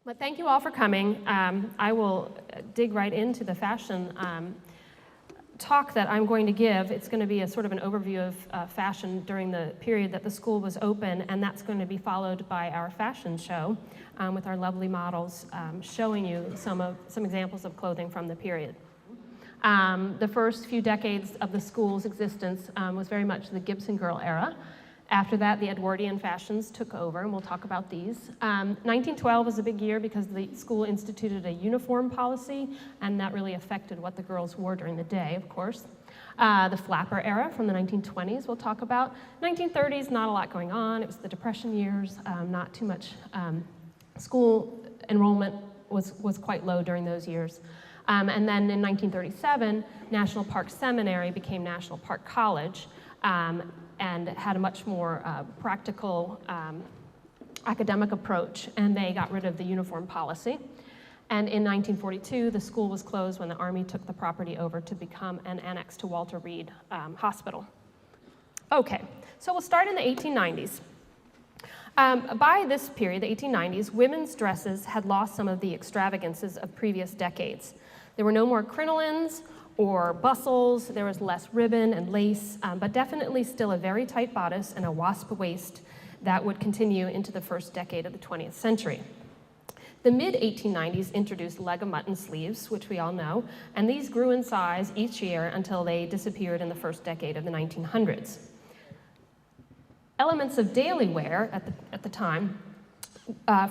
Well, thank you all for coming. I will dig right into the fashion talk that I'm going to give. It's going to be a sort of an overview of fashion during the period that the school was open, and that's going to be followed by our fashion show with our lovely models showing you some examples of clothing from the period. The first few decades of the school's existence was very much the Gibson Girl era. After that, the Edwardian fashions took over, and we'll talk about these. 1912 was a big year because the school instituted a uniform policy, and that really affected what the girls wore during the day, of course. The flapper era from the 1920s we'll talk about. 1930s, not a lot going on. It was the Depression years, not too much. School enrollment was quite low during those years. And then in 1937, National Park Seminary became National Park College, and had a much more practical academic approach, and they got rid of the uniform policy. And in 1942, the school was closed when the Army took the property over to become an annex to Walter Reed Hospital. Okay, so we'll start in the 1890s. By this period, the 1890s, women's dresses had lost some of the extravagances of previous decades. There were no more crinolines or bustles. There was less ribbon and lace, but definitely still a very tight bodice and a wasp waist that would continue into the first decade of the 20th century. The mid-1890s introduced leg of mutton sleeves, which we all know, and these grew in size each year until they disappeared in the first decade of the 1900s. Elements of daily wear at the time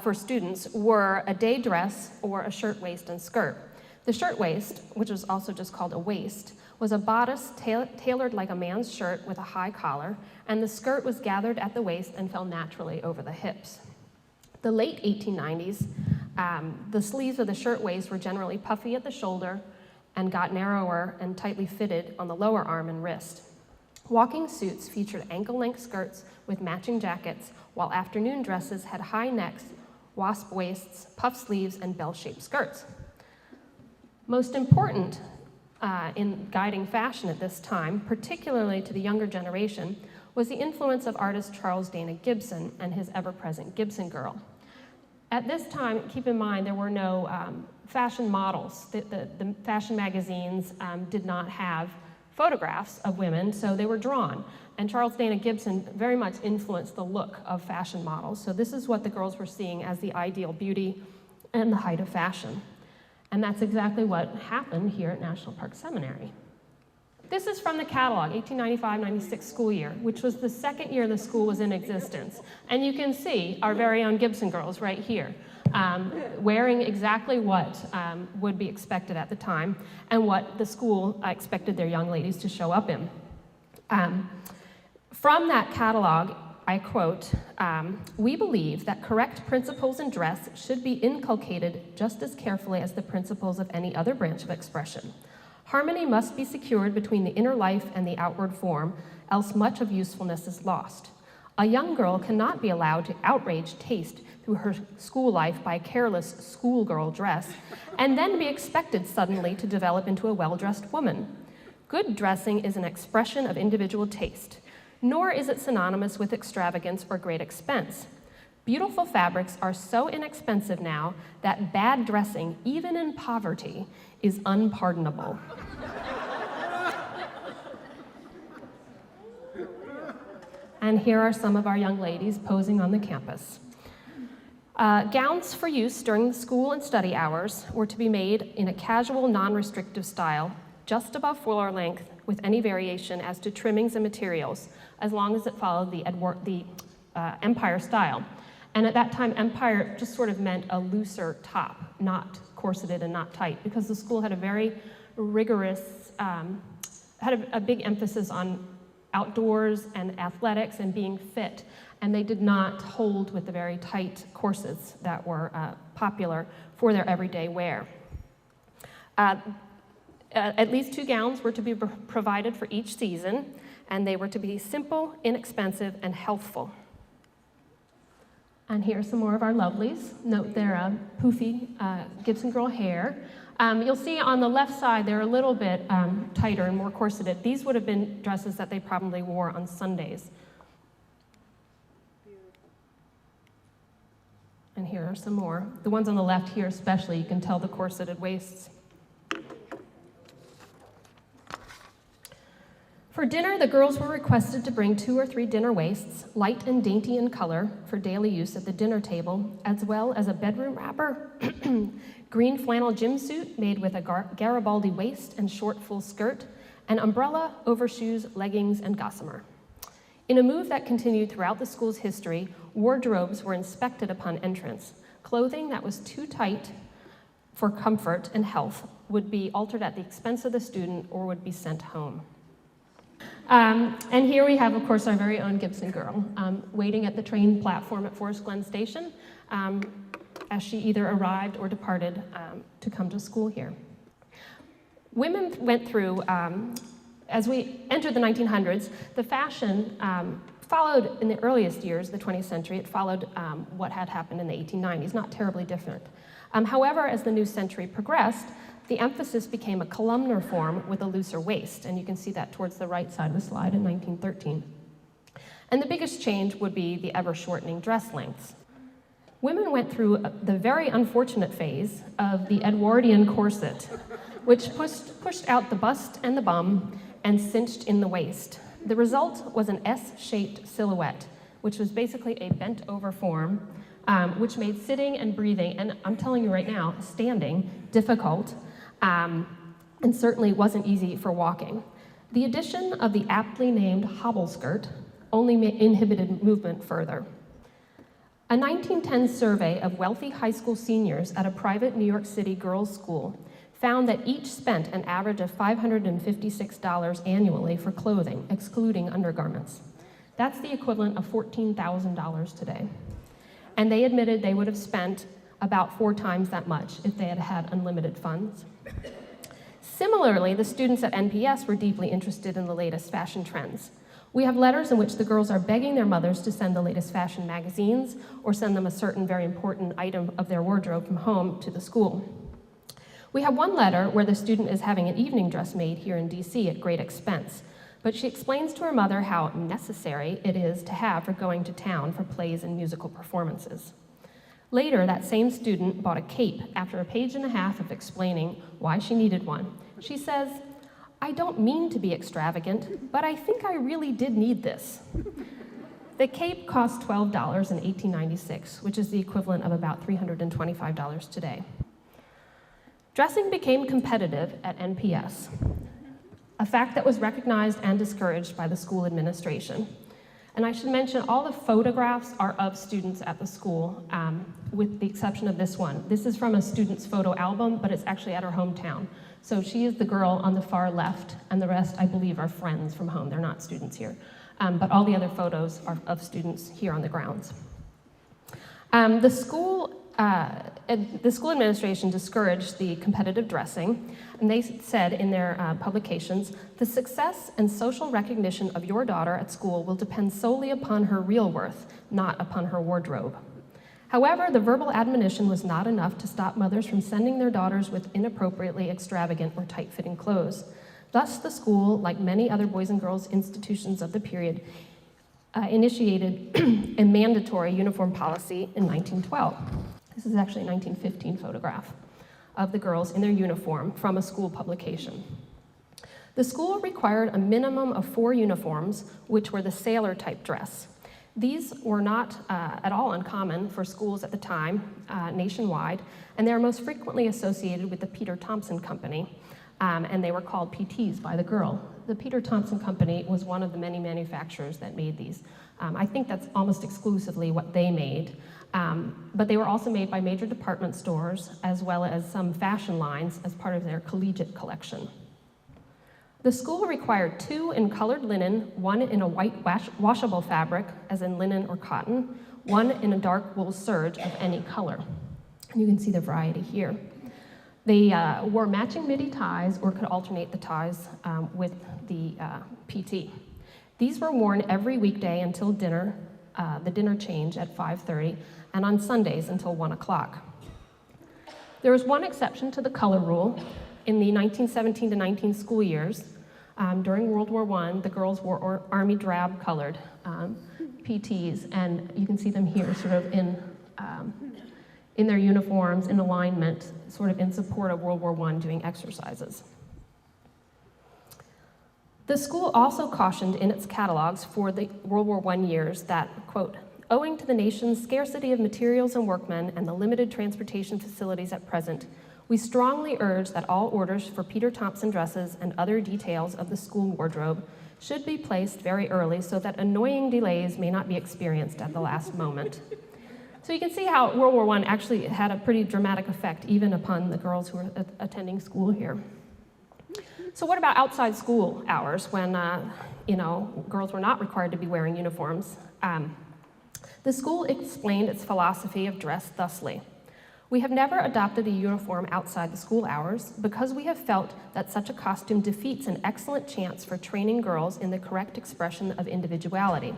for students were a day dress or a shirt, waist, and skirt. The shirtwaist, which was also just called a waist, was a bodice tailored like a man's shirt with a high collar, and the skirt was gathered at the waist and fell naturally over the hips. The late 1890s, the sleeves of the shirtwaist were generally puffy at the shoulder and got narrower and tightly fitted on the lower arm and wrist. Walking suits featured ankle-length skirts with matching jackets, while afternoon dresses had high necks, wasp waists, puff sleeves, and bell-shaped skirts. Most important in guiding fashion at this time, particularly to the younger generation, was the influence of artist Charles Dana Gibson and his ever-present Gibson Girl. At this time, keep in mind, there were no fashion models. The fashion magazines did not have photographs of women, so they were drawn. And Charles Dana Gibson very much influenced the look of fashion models. So this is what the girls were seeing as the ideal beauty and the height of fashion. And that's exactly what happened here at National Park Seminary. This is from the catalog, 1895-96 school year, which was the second year the school was in existence. And you can see our very own Gibson girls right here, wearing exactly what would be expected at the time and what the school expected their young ladies to show up in. From that catalog, I quote, "We believe that correct principles in dress should be inculcated just as carefully as the principles of any other branch of expression. Harmony must be secured between the inner life and the outward form, else much of usefulness is lost. A young girl cannot be allowed to outrage taste through her school life by a careless schoolgirl dress, and then be expected suddenly to develop into a well-dressed woman. Good dressing is an expression of individual taste. Nor is it synonymous with extravagance or great expense. Beautiful fabrics are so inexpensive now that bad dressing, even in poverty, is unpardonable." And here are some of our young ladies posing on the campus. Gowns for use during the school and study hours were to be made in a casual, non-restrictive style, just above floor length, with any variation as to trimmings and materials, as long as it followed the Empire style. And at that time, Empire just sort of meant a looser top, not corseted and not tight, because the school had a very rigorous, had a big emphasis on outdoors and athletics and being fit, and they did not hold with the very tight corsets that were popular for their everyday wear. At least 2 gowns were to be provided for each season, and they were to be simple, inexpensive, and healthful. And here's some more of our lovelies. Note their poofy Gibson Girl hair. You'll see on the left side, they're a little bit tighter and more corseted. These would have been dresses that they probably wore on Sundays. And here are some more. The ones on the left here especially, you can tell the corseted waists. For dinner, the girls were requested to bring 2 or 3 dinner waists, light and dainty in color, for daily use at the dinner table, as well as a bedroom wrapper, green flannel gym suit made with a Garibaldi waist and short full skirt, an umbrella, overshoes, leggings, and gossamer. In a move that continued throughout the school's history, wardrobes were inspected upon entrance. Clothing that was too tight for comfort and health would be altered at the expense of the student or would be sent home. And here we have, of course, our very own Gibson Girl, waiting at the train platform at Forest Glen Station as she either arrived or departed to come to school here. Women went through, as we entered the 1900s, the fashion followed, in the earliest years, the 20th century, it followed what had happened in the 1890s, not terribly different. However, as the new century progressed, the emphasis became a columnar form with a looser waist, and you can see that towards the right side of the slide in 1913. And the biggest change would be the ever-shortening dress lengths. Women went through the very unfortunate phase of the Edwardian corset, which pushed out the bust and the bum and cinched in the waist. The result was an S-shaped silhouette, which was basically a bent-over form, which made sitting and breathing, and I'm telling you right now, standing, difficult, and certainly wasn't easy for walking. The addition of the aptly named hobble skirt only inhibited movement further. A 1910 survey of wealthy high school seniors at a private New York City girls' school found that each spent an average of $556 annually for clothing, excluding undergarments. That's the equivalent of $14,000 today. And they admitted they would have spent about 4 times that much if they had had unlimited funds. Similarly, the students at NPS were deeply interested in the latest fashion trends. We have letters in which the girls are begging their mothers to send the latest fashion magazines or send them a certain very important item of their wardrobe from home to the school. We have one letter where the student is having an evening dress made here in DC at great expense, but she explains to her mother how necessary it is to have for going to town for plays and musical performances. Later, that same student bought a cape after a page and a half of explaining why she needed one. She says, "I don't mean to be extravagant, but I think I really did need this." The cape cost $12 in 1896, which is the equivalent of about $325 today. Dressing became competitive at NPS, a fact that was recognized and discouraged by the school administration. And I should mention all the photographs are of students at the school, with the exception of this one. This is from a student's photo album, but it's actually at her hometown. So she is the girl on the far left, and the rest, I believe, are friends from home. They're not students here. But all the other photos are of students here on the grounds. The school administration discouraged the competitive dressing, and they said in their publications, "The success and social recognition of your daughter at school will depend solely upon her real worth, not upon her wardrobe." However, the verbal admonition was not enough to stop mothers from sending their daughters with inappropriately extravagant or tight-fitting clothes. Thus, the school, like many other boys and girls institutions of the period, initiated a mandatory uniform policy in 1912. This is actually a 1915 photograph of the girls in their uniform from a school publication. The school required a minimum of 4 uniforms, which were the sailor-type dress. These were not at all uncommon for schools at the time, nationwide, and they are most frequently associated with the Peter Thompson Company, and they were called PTs by the girl. The Peter Thompson Company was one of the many manufacturers that made these. I think that's almost exclusively what they made, but they were also made by major department stores as well as some fashion lines as part of their collegiate collection. The school required 2 in colored linen, 1 in a white washable fabric, as in linen or cotton, 1 in a dark wool serge of any color. And you can see the variety here. They wore matching midi ties or could alternate the ties with the PT. These were worn every weekday until dinner, the dinner change at 5:30, and on Sundays until 1 o'clock. There was one exception to the color rule. In the 1917 to 19 school years, during World War I, the girls wore army drab colored PTs, and you can see them here sort of in in their uniforms in alignment, sort of in support of World War I doing exercises. The school also cautioned in its catalogs for the World War I years that, quote, owing to the nation's scarcity of materials and workmen and the limited transportation facilities at present, we strongly urge that all orders for Peter Thompson dresses and other details of the school wardrobe should be placed very early so that annoying delays may not be experienced at the last moment. So you can see how World War I actually had a pretty dramatic effect even upon the girls who were attending school here. So what about outside school hours when girls were not required to be wearing uniforms? The school explained its philosophy of dress thusly. We have never adopted a uniform outside the school hours because we have felt that such a costume defeats an excellent chance for training girls in the correct expression of individuality,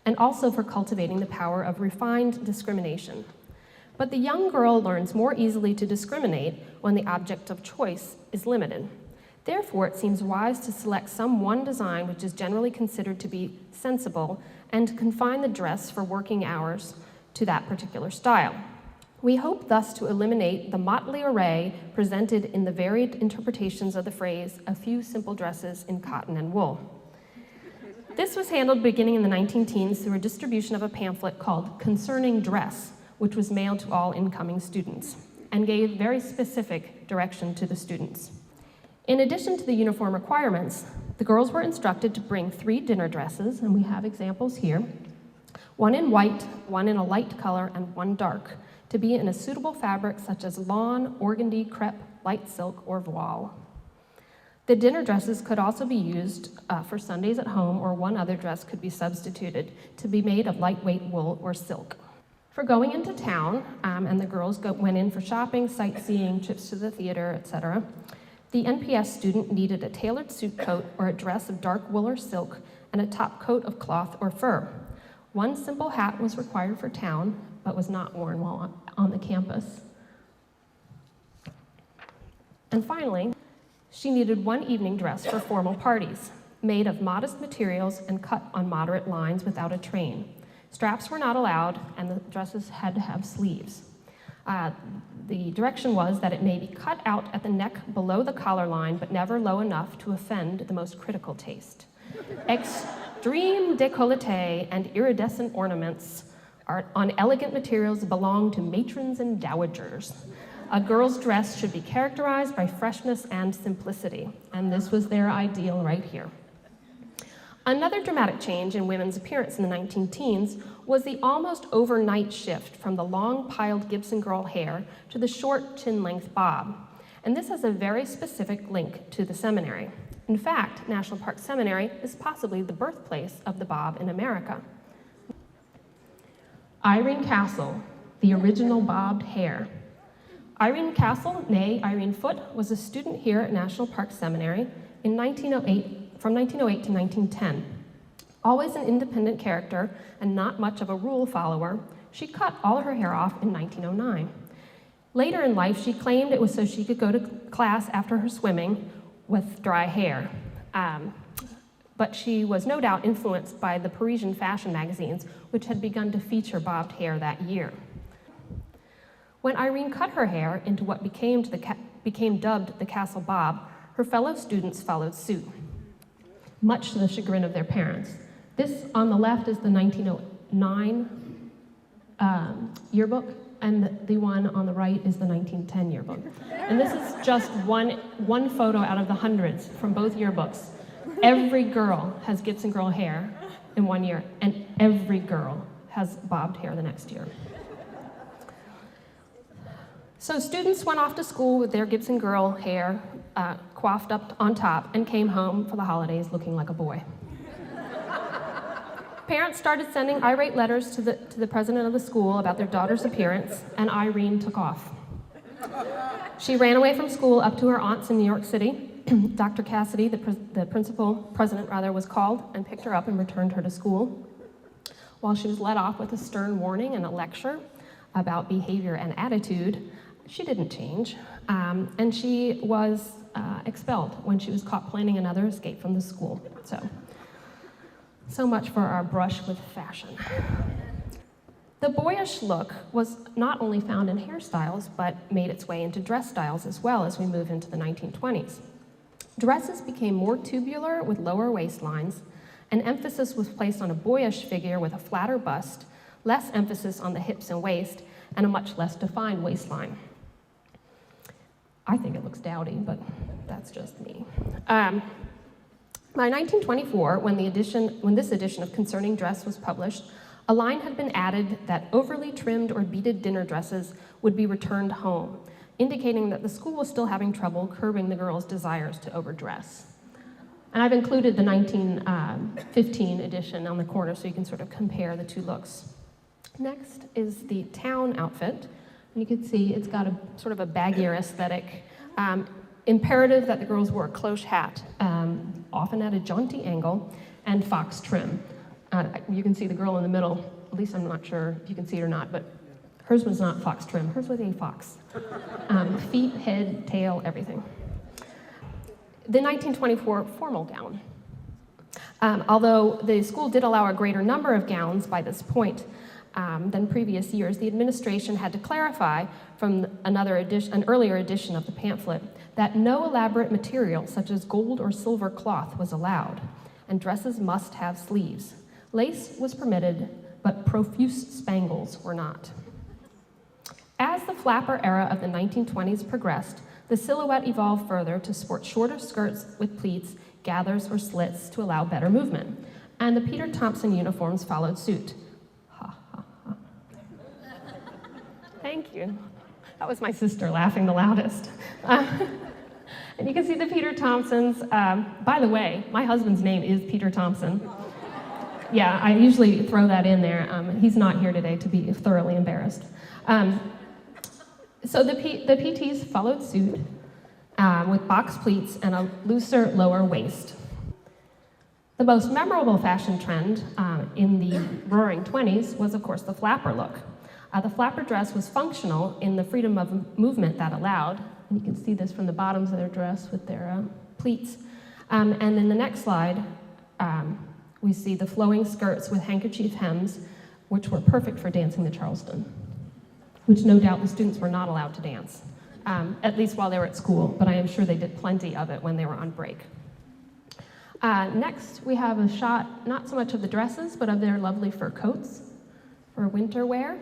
and also for cultivating the power of refined discrimination. But the young girl learns more easily to discriminate when the object of choice is limited. Therefore, it seems wise to select some one design which is generally considered to be sensible and confine the dress for working hours to that particular style. We hope thus to eliminate the motley array presented in the varied interpretations of the phrase, a few simple dresses in cotton and wool. This was handled beginning in the 19-teens through a distribution of a pamphlet called Concerning Dress, which was mailed to all incoming students, and gave very specific direction to the students. In addition to the uniform requirements, the girls were instructed to bring 3 dinner dresses, and we have examples here, one in white, one in a light color, and one dark, to be in a suitable fabric such as lawn, organdy, crepe, light silk, or voile. The dinner dresses could also be used for Sundays at home, or one other dress could be substituted to be made of lightweight wool or silk. For going into town, and the girls went in for shopping, sightseeing, trips to the theater, etc., the NPS student needed a tailored suit coat or a dress of dark wool or silk and a top coat of cloth or fur. One simple hat was required for town, but was not worn while on the campus. And finally, she needed one evening dress for formal parties, made of modest materials and cut on moderate lines without a train. Straps were not allowed, and the dresses had to have sleeves. The direction was that it may be cut out at the neck below the collar line, but never low enough to offend the most critical taste. Extreme décolleté and iridescent ornaments on elegant materials belong to matrons and dowagers. A girl's dress should be characterized by freshness and simplicity, and this was their ideal right here. Another dramatic change in women's appearance in the 19-teens was the almost overnight shift from the long piled Gibson Girl hair to the short chin-length bob. And this has a very specific link to the seminary. In fact, National Park Seminary is possibly the birthplace of the bob in America. Irene Castle, the original bobbed hair. Irene Castle, née Irene Foote, was a student here at National Park Seminary in 1908, from 1908 to 1910. Always an independent character and not much of a rule follower, she cut all her hair off in 1909. Later in life, she claimed it was so she could go to class after her swimming with dry hair. But she was no doubt influenced by the Parisian fashion magazines, which had begun to feature bobbed hair that year. When Irene cut her hair into what became dubbed the Castle Bob, her fellow students followed suit, much to the chagrin of their parents. This on the left is the 1909 yearbook, and the one on the right is the 1910 yearbook. And this is just one photo out of the hundreds from both yearbooks. Every girl has Gibson Girl hair in one year, and every girl has bobbed hair the next year. So students went off to school with their Gibson Girl hair coiffed up on top and came home for the holidays looking like a boy. Parents started sending irate letters to the president of the school about their daughter's appearance, and Irene took off. She ran away from school up to her aunt's in New York City. Dr. Cassidy, the president, was called and picked her up and returned her to school. While she was let off with a stern warning and a lecture about behavior and attitude, she didn't change, and she was expelled when she was caught planning another escape from the school. So much for our brush with fashion. The boyish look was not only found in hairstyles, but made its way into dress styles as well as we move into the 1920s. Dresses became more tubular with lower waistlines, and emphasis was placed on a boyish figure with a flatter bust, less emphasis on the hips and waist, and a much less defined waistline. I think it looks dowdy, but that's just me. By 1924, when this edition of Concerning Dress was published, a line had been added that overly trimmed or beaded dinner dresses would be returned home, indicating that the school was still having trouble curbing the girls' desires to overdress. And I've included the 1915 edition on the corner so you can sort of compare the two looks. Next is the town outfit. And you can see it's got a sort of a baggier aesthetic. Imperative that the girls wore a cloche hat, often at a jaunty angle, and fox trim. You can see the girl in the middle, at least I'm not sure if you can see it or not, but hers was not fox trim, hers was a fox. Feet, head, tail, everything. The 1924 formal gown. Although the school did allow a greater number of gowns by this point than previous years, the administration had to clarify from an earlier edition of the pamphlet that no elaborate material such as gold or silver cloth was allowed, and dresses must have sleeves. Lace was permitted, but profuse spangles were not. As the flapper era of the 1920s progressed, the silhouette evolved further to sport shorter skirts with pleats, gathers, or slits to allow better movement, and the Peter Thompson uniforms followed suit. Ha, ha, ha. Thank you. That was my sister laughing the loudest. And you can see the Peter Thompsons. By the way, my husband's name is Peter Thompson. Yeah, I usually throw that in there. He's not here today to be thoroughly embarrassed. So the PTs followed suit with box pleats and a looser lower waist. The most memorable fashion trend in the Roaring 20s was, of course, the flapper look. The flapper dress was functional in the freedom of movement that allowed, and you can see this from the bottoms of their dress with their pleats. And in the next slide, we see the flowing skirts with handkerchief hems, which were perfect for dancing the Charleston, which no doubt the students were not allowed to dance, at least while they were at school, but I am sure they did plenty of it when they were on break. Next, we have a shot, not so much of the dresses, but of their lovely fur coats for winter wear.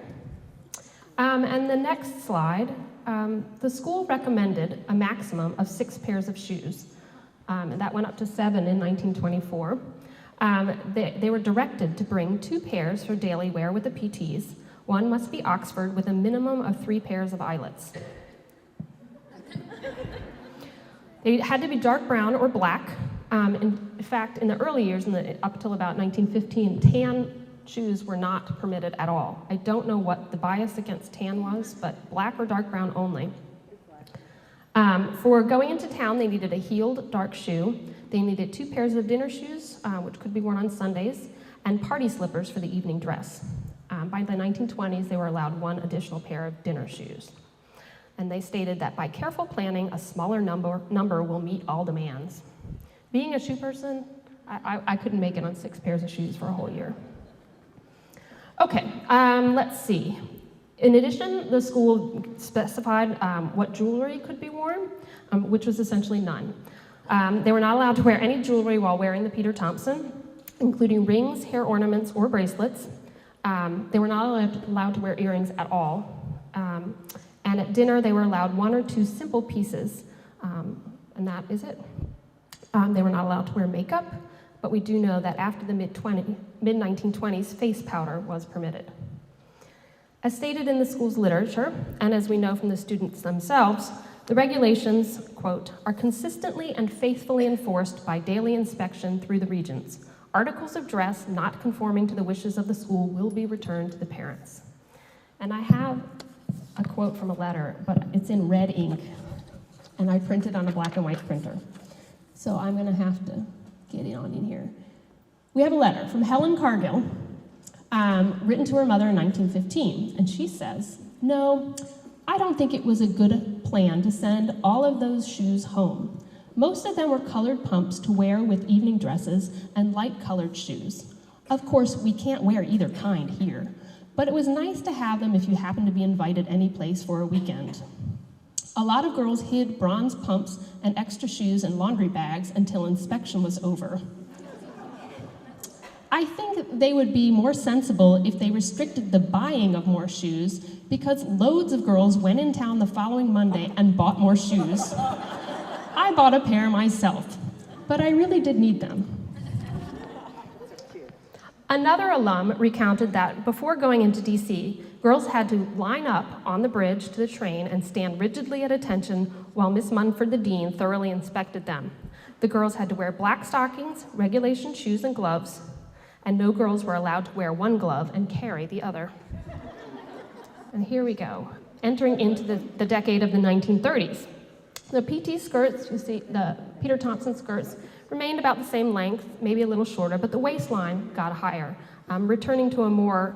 And the next slide, the school recommended a maximum of 6 pairs of shoes, and that went up to 7 in 1924. They were directed to bring 2 pairs for daily wear with the PTs. One must be Oxford with a minimum of 3 pairs of eyelets. They had to be dark brown or black. In fact, in the early years, up till about 1915, tan shoes were not permitted at all. I don't know what the bias against tan was, but black or dark brown only. For going into town, they needed a heeled dark shoe. They needed 2 pairs of dinner shoes, which could be worn on Sundays, and party slippers for the evening dress. By the 1920s, they were allowed 1 additional pair of dinner shoes. And they stated that by careful planning, a smaller number will meet all demands. Being a shoe person, I couldn't make it on 6 pairs of shoes for a whole year. Okay, let's see. In addition, the school specified what jewelry could be worn, which was essentially none. They were not allowed to wear any jewelry while wearing the Peter Thompson, including rings, hair ornaments, or bracelets. They were not allowed to wear earrings at all. And at dinner, they were allowed 1 or 2 simple pieces, and that is it. They were not allowed to wear makeup, but we do know that after the mid-1920s, face powder was permitted. As stated in the school's literature, and as we know from the students themselves, the regulations, quote, are consistently and faithfully enforced by daily inspection through the regents. Articles of dress not conforming to the wishes of the school will be returned to the parents. And I have a quote from a letter, but it's in red ink, and I printed on a black and white printer. So I'm gonna have to get it on in here. We have a letter from Helen Cargill, written to her mother in 1915, and she says, "No, I don't think it was a good plan to send all of those shoes home. Most of them were colored pumps to wear with evening dresses and light colored shoes. Of course, we can't wear either kind here. but it was nice to have them if you happened to be invited any place for a weekend. A lot of girls hid bronze pumps and extra shoes in laundry bags until inspection was over. I think they would be more sensible if they restricted the buying of more shoes, because loads of girls went in town the following Monday and bought more shoes. I bought a pair myself, but I really did need them. Another alum recounted that before going into DC, girls had to line up on the bridge to the train and stand rigidly at attention while Miss Munford, the dean, thoroughly inspected them. The girls had to wear black stockings, regulation shoes and gloves, and no girls were allowed to wear one glove and carry the other. And here we go, entering into the decade of the 1930s. The PT skirts, you see, the Peter Thompson skirts, remained about the same length, maybe a little shorter, but the waistline got higher, returning to a more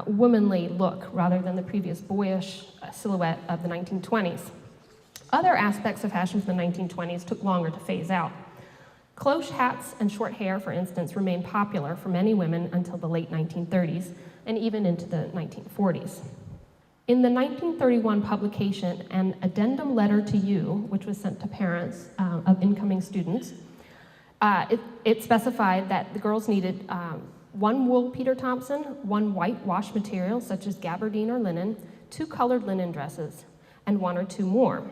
womanly look rather than the previous boyish silhouette of the 1920s. Other aspects of fashion from the 1920s took longer to phase out. Cloche hats and short hair, for instance, remained popular for many women until the late 1930s and even into the 1940s. In the 1931 publication, An Addendum Letter to You, which was sent to parents of incoming students, it specified that the girls needed one wool Peter Thompson, one white wash material, such as gabardine or linen, 2 colored linen dresses, and 1 or 2 more,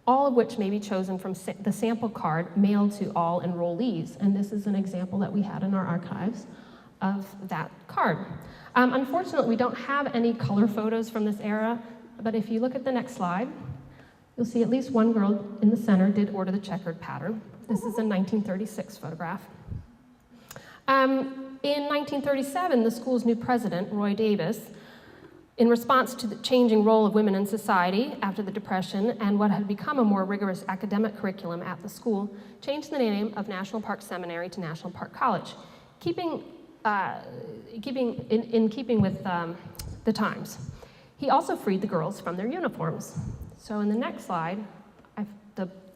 all of which may be chosen from the sample card mailed to all enrollees. And this is an example that we had in our archives of that card. Unfortunately, we don't have any color photos from this era, but if you look at the next slide, you'll see at least one girl in the center did order the checkered pattern. This is a 1936 photograph. In 1937, the school's new president, Roy Davis, in response to the changing role of women in society after the Depression and what had become a more rigorous academic curriculum at the school, changed the name of National Park Seminary to National Park College, in keeping with the times. He also freed the girls from their uniforms. So in the next slide,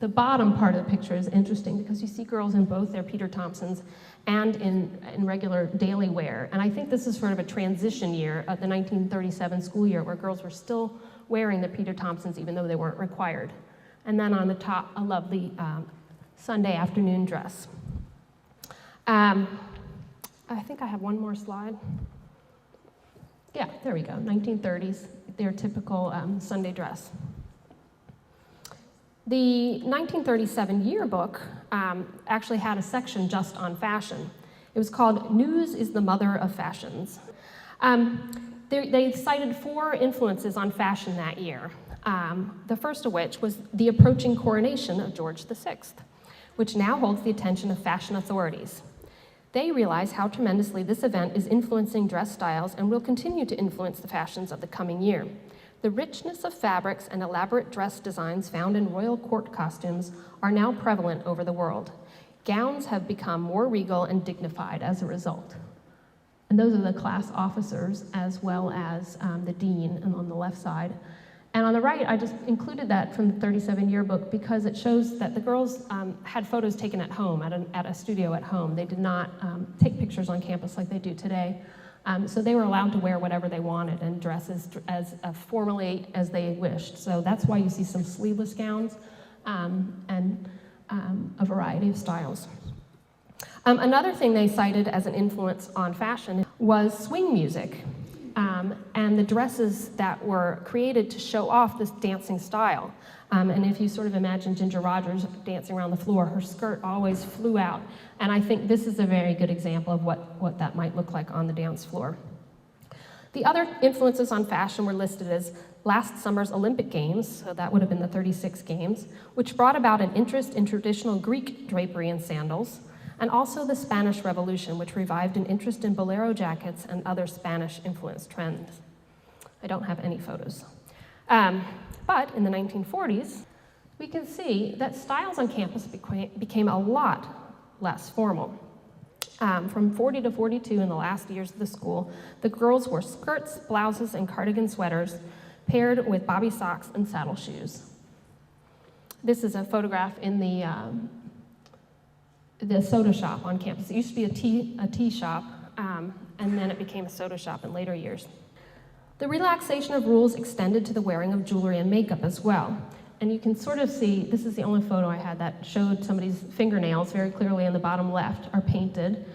the bottom part of the picture is interesting because you see girls in both their Peter Thompsons and in regular daily wear. And I think this is sort of a transition year of the 1937 school year where girls were still wearing the Peter Thompsons even though they weren't required. And then on the top, a lovely Sunday afternoon dress. I think I have one more slide. Yeah, there we go, 1930s, their typical Sunday dress. The 1937 yearbook actually had a section just on fashion. It was called News is the Mother of Fashions. They cited 4 influences on fashion that year, the first of which was the approaching coronation of George VI, which now holds the attention of fashion authorities. They realize how tremendously this event is influencing dress styles and will continue to influence the fashions of the coming year. The richness of fabrics and elaborate dress designs found in royal court costumes are now prevalent over the world. Gowns have become more regal and dignified as a result. And those are the class officers as well as the dean, and on the left side. And on the right, I just included that from the 37 yearbook because it shows that the girls had photos taken at home, at a studio at home. They did not take pictures on campus like they do today. So they were allowed to wear whatever they wanted and dress as formally as they wished. So that's why you see some sleeveless gowns and a variety of styles. Another thing they cited as an influence on fashion was swing music and the dresses that were created to show off this dancing style. And if you sort of imagine Ginger Rogers dancing around the floor, her skirt always flew out. And I think this is a very good example of what that might look like on the dance floor. The other influences on fashion were listed as last summer's Olympic Games, so that would have been the 36 Games, which brought about an interest in traditional Greek drapery and sandals, and also the Spanish Revolution, which revived an interest in bolero jackets and other Spanish-influenced trends. I don't have any photos. But in the 1940s, we can see that styles on campus became a lot less formal. From 40 to 42 in the last years of the school, the girls wore skirts, blouses, and cardigan sweaters paired with bobby socks and saddle shoes. This is a photograph in the soda shop on campus. It used to be a tea shop, and then it became a soda shop in later years. The relaxation of rules extended to the wearing of jewelry and makeup as well. And you can sort of see, this is the only photo I had that showed somebody's fingernails very clearly in the bottom left are painted.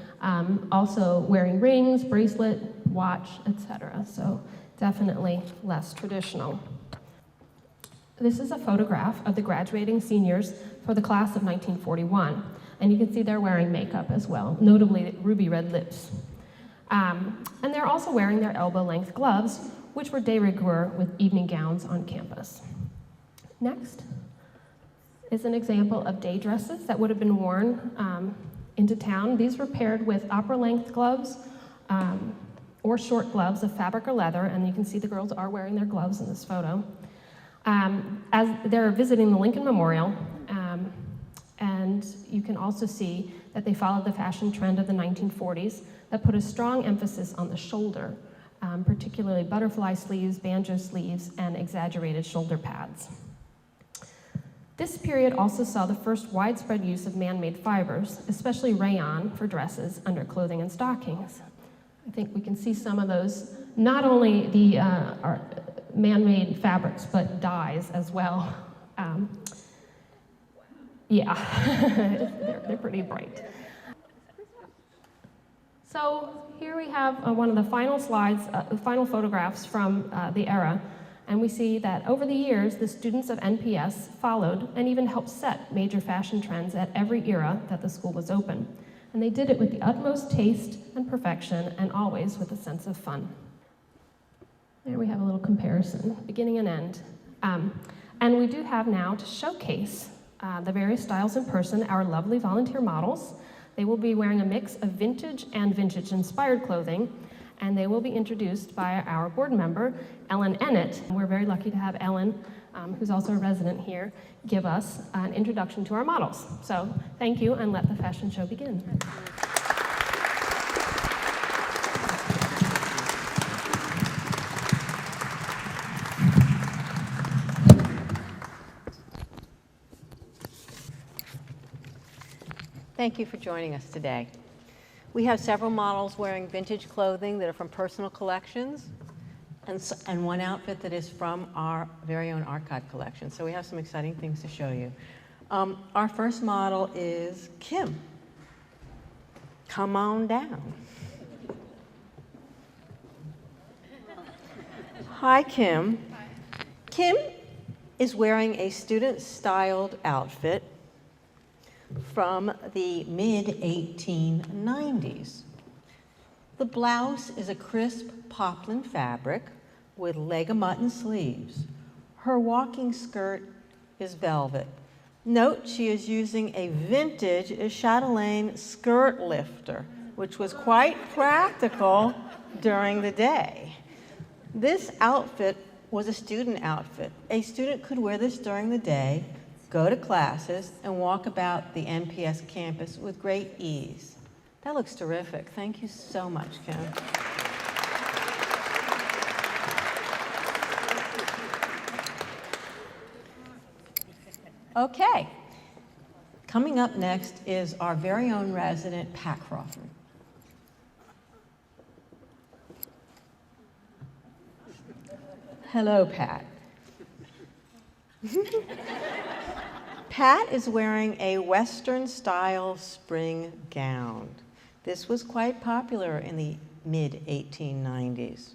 Also wearing rings, bracelet, watch, etc. So definitely less traditional. This is a photograph of the graduating seniors for the class of 1941. And you can see they're wearing makeup as well, notably ruby red lips. And they're also wearing their elbow-length gloves, which were de rigueur with evening gowns on campus. Next is an example of day dresses that would have been worn into town. These were paired with opera-length gloves or short gloves of fabric or leather, and you can see the girls are wearing their gloves in this photo. As they're visiting the Lincoln Memorial, and you can also see that they followed the fashion trend of the 1940s that put a strong emphasis on the shoulder, particularly butterfly sleeves, banjo sleeves, and exaggerated shoulder pads. This period also saw the first widespread use of man-made fibers, especially rayon for dresses, underclothing, and stockings. I think we can see some of those, not only the man-made fabrics, but dyes as well. Yeah, they're pretty bright. So here we have one of the final slides, the final photographs from the era, and we see that over the years, the students of NPS followed and even helped set major fashion trends at every era that the school was open. And they did it with the utmost taste and perfection, and always with a sense of fun. There we have a little comparison, beginning and end. And we do have now to showcase the various styles in person, our lovely volunteer models. They will be wearing a mix of vintage and vintage-inspired clothing, and they will be introduced by our board member, Ellen Ennett. We're very lucky to have Ellen, who's also a resident here, give us an introduction to our models. So thank you, and let the fashion show begin. Thank you for joining us today. We have several models wearing vintage clothing that are from personal collections, and one outfit that is from our very own archive collection. So we have some exciting things to show you. Our first model is Kim. Come on down. Hi, Kim. Kim is wearing a student-styled outfit from the mid-1890s. The blouse is a crisp poplin fabric with leg of mutton sleeves. Her walking skirt is velvet. Note she is using a vintage chatelaine skirt lifter, which was quite practical during the day. This outfit was a student outfit. A student could wear this during the day, go to classes, and walk about the NPS campus with great ease. That looks terrific. Thank you so much, Kim. Okay. Coming up next is our very own resident, Pat Crawford. Hello, Pat. Pat is wearing a Western-style spring gown. This was quite popular in the mid-1890s.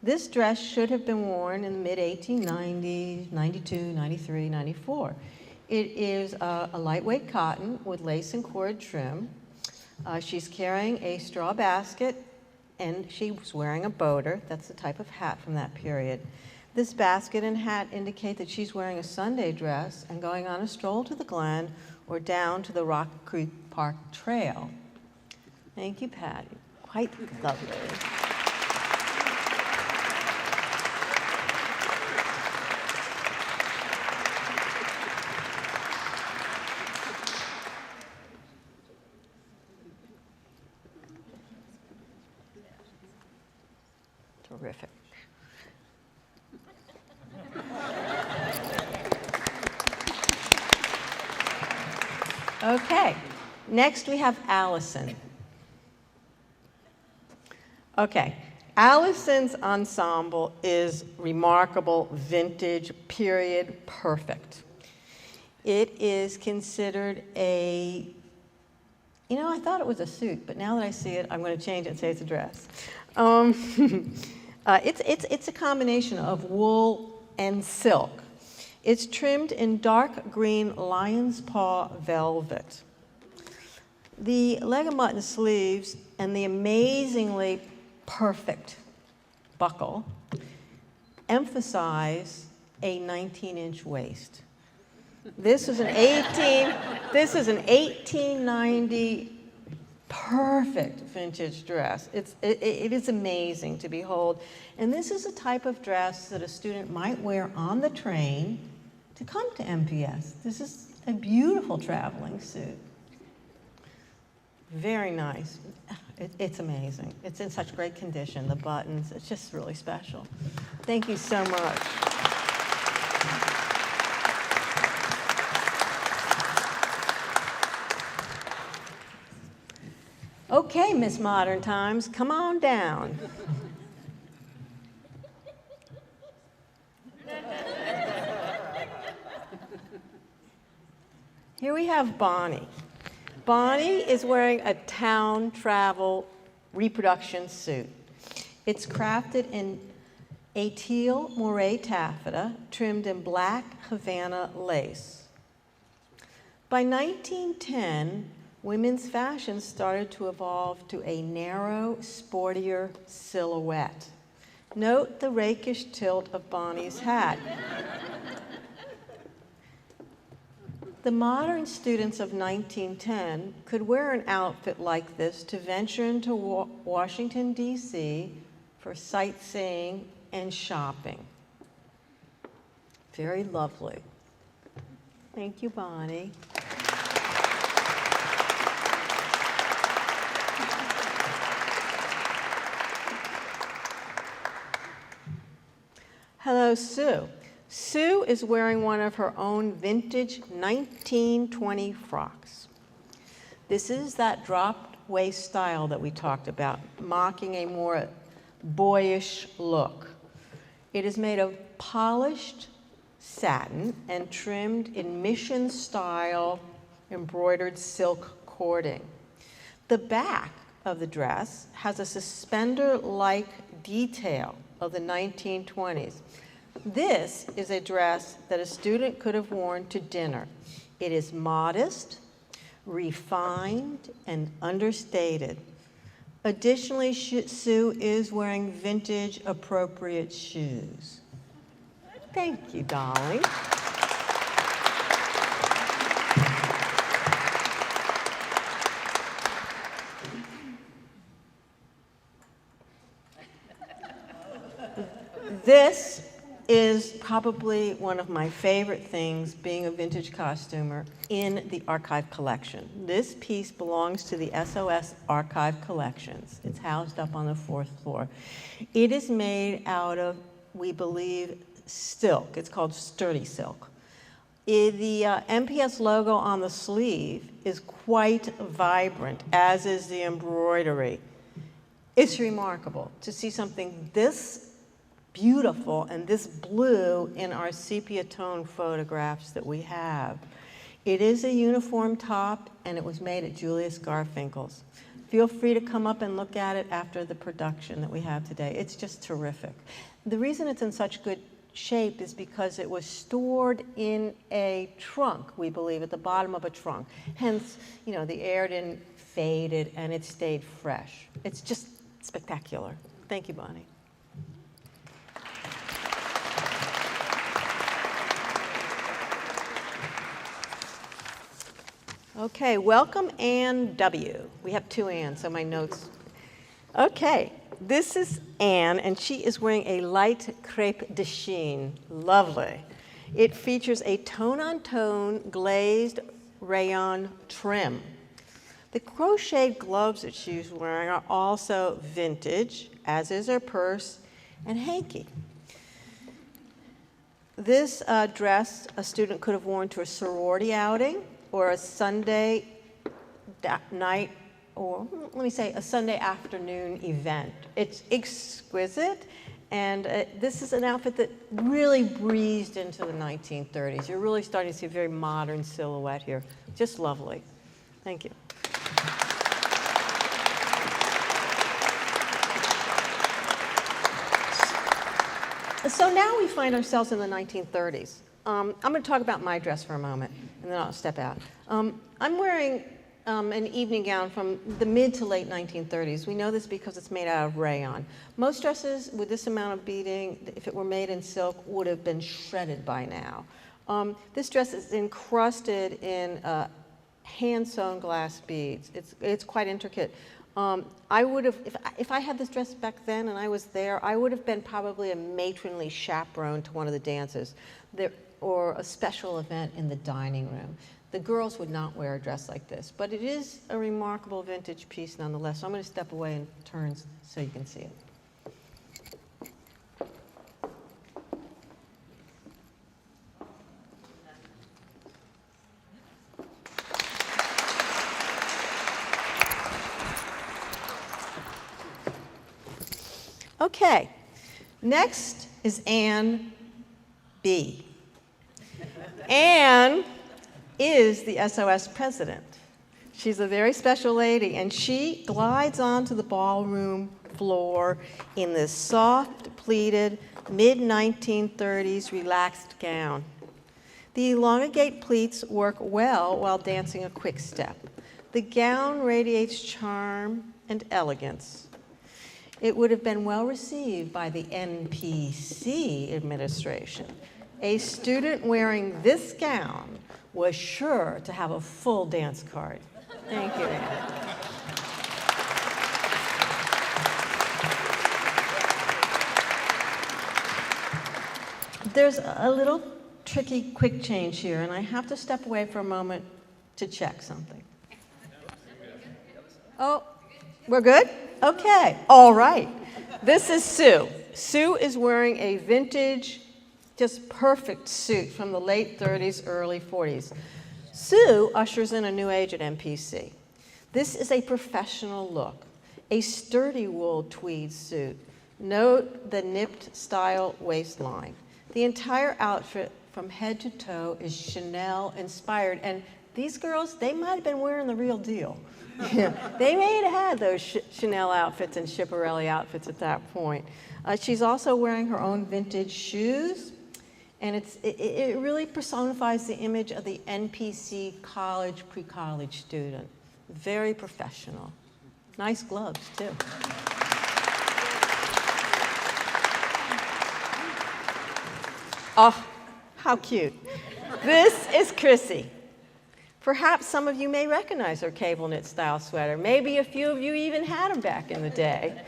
This dress should have been worn in the mid-1890s, 92, 93, 94. It is a lightweight cotton with lace and cord trim. She's carrying a straw basket, and she was wearing a boater. That's the type of hat from that period. This basket and hat indicate that she's wearing a Sunday dress and going on a stroll to the Glen or down to the Rock Creek Park Trail. Thank you, Patty. Quite lovely. Terrific. Okay, next we have Allison. Okay, Allison's ensemble is remarkable, vintage, period, perfect. It is considered I thought it was a suit, but now that I see it, I'm going to change it and say it's a dress. It's a combination of wool and silk. It's trimmed in dark green lion's paw velvet. The leg and button sleeves and the amazingly perfect buckle emphasize a 19-inch waist. This is an 1890 perfect vintage dress. It is amazing to behold. And this is a type of dress that a student might wear on the train to come to MPS. This is a beautiful traveling suit. Very nice. It's amazing. It's in such great condition. The buttons, it's just really special. Thank you so much. Okay, Miss Modern Times, come on down. Here we have Bonnie. Bonnie is wearing a town travel reproduction suit. It's crafted in a teal moire taffeta trimmed in black Havana lace. By 1910, women's fashion started to evolve to a narrow, sportier silhouette. Note the rakish tilt of Bonnie's hat. The modern students of 1910 could wear an outfit like this to venture into Washington, D.C. for sightseeing and shopping. Very lovely. Thank you, Bonnie. Hello, Sue. Sue is wearing one of her own vintage 1920 frocks. This is that dropped waist style that we talked about, mocking a more boyish look. It is made of polished satin and trimmed in mission-style embroidered silk cording. The back of the dress has a suspender-like detail of the 1920s. This is a dress that a student could have worn to dinner. It is modest, refined, and understated. Additionally, Sue is wearing vintage appropriate shoes. Thank you, darling. This is probably one of my favorite things, being a vintage costumer, in the archive collection. This piece belongs to the SOS archive collections. It's housed up on the 4th floor. It is made out of, we believe, silk. It's called sturdy silk. The MPS logo on the sleeve is quite vibrant, as is the embroidery. It's remarkable to see something this beautiful and this blue in our sepia tone photographs that we have. It is a uniform top, and it was made at Julius Garfinkel's. Feel free to come up and look at it after the production that we have today. It's just terrific. The reason it's in such good shape is because it was stored in a trunk, we believe, at the bottom of a trunk. Hence, the air didn't fade it, and it stayed fresh. It's just spectacular. Thank you, Bonnie. Okay, welcome Ann W. We have two Anns, so my notes. Okay, this is Ann, and she is wearing a light crepe de chine. Lovely. It features a tone-on-tone glazed rayon trim. The crocheted gloves that she's wearing are also vintage, as is her purse and hanky. This dress a student could have worn to a sorority outing, or a Sunday night or let me say, a Sunday afternoon event. It's exquisite, and this is an outfit that really breezed into the 1930s. You're really starting to see a very modern silhouette here. Just lovely. Thank you. So now we find ourselves in the 1930s. I'm going to talk about my dress for a moment, and then I'll step out. I'm wearing an evening gown from the mid to late 1930s. We know this because it's made out of rayon. Most dresses with this amount of beading, if it were made in silk, would have been shredded by now. This dress is encrusted in hand-sewn glass beads. It's quite intricate. I would have, if I had this dress back then and I was there, I would have been probably a matronly chaperone to one of the dances or a special event in the dining room. The girls would not wear a dress like this, but it is a remarkable vintage piece nonetheless. So I'm going to step away and turn so you can see it. Okay, next is Anne B. Anne is the SOS president. She's a very special lady, and she glides onto the ballroom floor in this soft, pleated, mid-1930s relaxed gown. The elongate pleats work well while dancing a quick step. The gown radiates charm and elegance. It would have been well received by the NPC administration. A student wearing this gown was sure to have a full dance card. Thank you, Anne. There's a little tricky quick change here, and I have to step away for a moment to check something. Oh, we're good? Okay, all right. This is Sue. Sue is wearing a vintage, just perfect suit from the late 30s, early 40s. Sue ushers in a new age at MPC. This is a professional look, a sturdy wool tweed suit. Note the nipped style waistline. The entire outfit from head to toe is Chanel inspired, and these girls, they might have been wearing the real deal. Yeah, they may have had those Chanel outfits and Schiaparelli outfits at that point. She's also wearing her own vintage shoes, and it really personifies the image of the NPC college, pre-college student. Very professional. Nice gloves, too. Oh, how cute. This is Chrissy. Perhaps some of you may recognize her cable knit style sweater. Maybe a few of you even had them back in the day.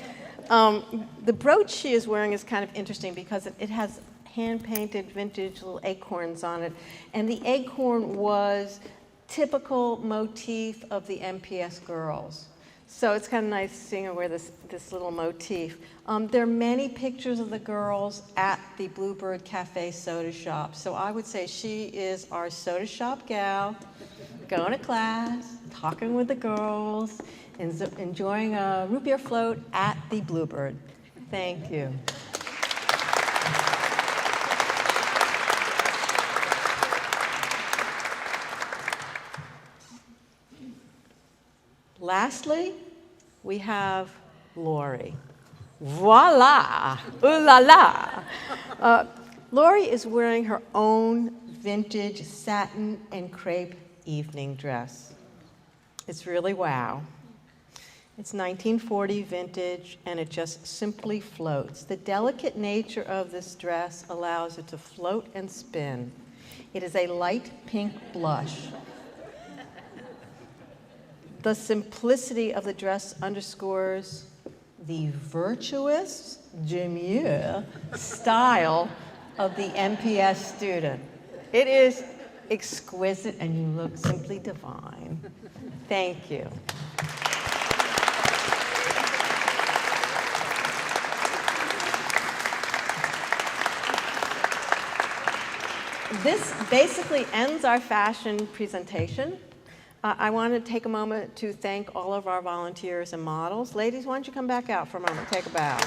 The brooch she is wearing is kind of interesting because it has hand-painted vintage little acorns on it. And the acorn was typical motif of the MPS girls. So it's kind of nice seeing her wear this little motif. There are many pictures of the girls at the Bluebird Cafe soda shop. So I would say she is our soda shop gal, going to class, talking with the girls, and enjoying a root beer float at the Bluebird. Thank you. Lastly, we have Lori. Voila! Ooh la la! Lori is wearing her own vintage satin and crepe evening dress. It's really wow. It's 1940 vintage, and it just simply floats. The delicate nature of this dress allows it to float and spin. It is a light pink blush. The simplicity of the dress underscores the virtuous, demure style of the MPS student. It is exquisite, and you look simply divine. Thank you. This basically ends our fashion presentation. I want to take a moment to thank all of our volunteers and models. Ladies, why don't you come back out for a moment, take a bow.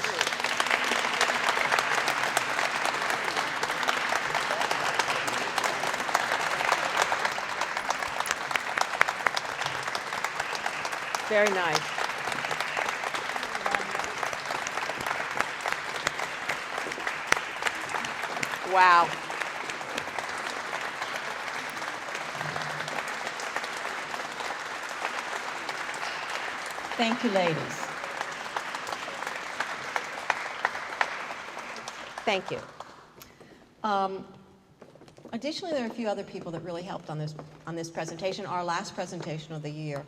Very nice. Wow. Thank you, ladies. Thank you. Additionally, there are a few other people that really helped on this presentation, our last presentation of the year.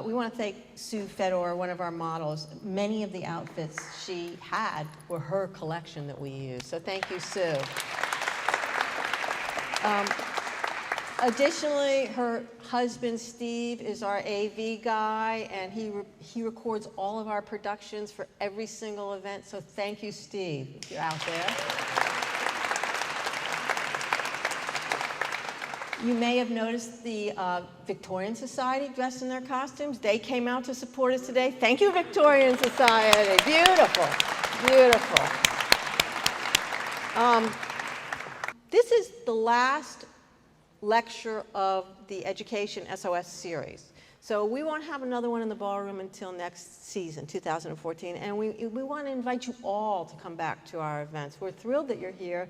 We want to thank Sue Fedor, one of our models. Many of the outfits she had were her collection that we used, so thank you, Sue. Additionally, her husband, Steve, is our AV guy, and he records all of our productions for every single event, so thank you, Steve, if you're out there. You may have noticed the Victorian Society dressed in their costumes. They came out to support us today. Thank you, Victorian Society. Beautiful, beautiful. This is the last lecture of the Education SOS series. So we won't have another one in the ballroom until next season, 2014, and we want to invite you all to come back to our events. We're thrilled that you're here,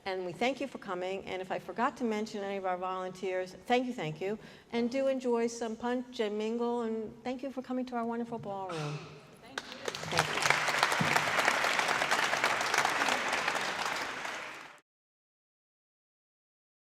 and we thank you for coming, and if I forgot to mention any of our volunteers, thank you, and do enjoy some punch and mingle, and thank you for coming to our wonderful ballroom.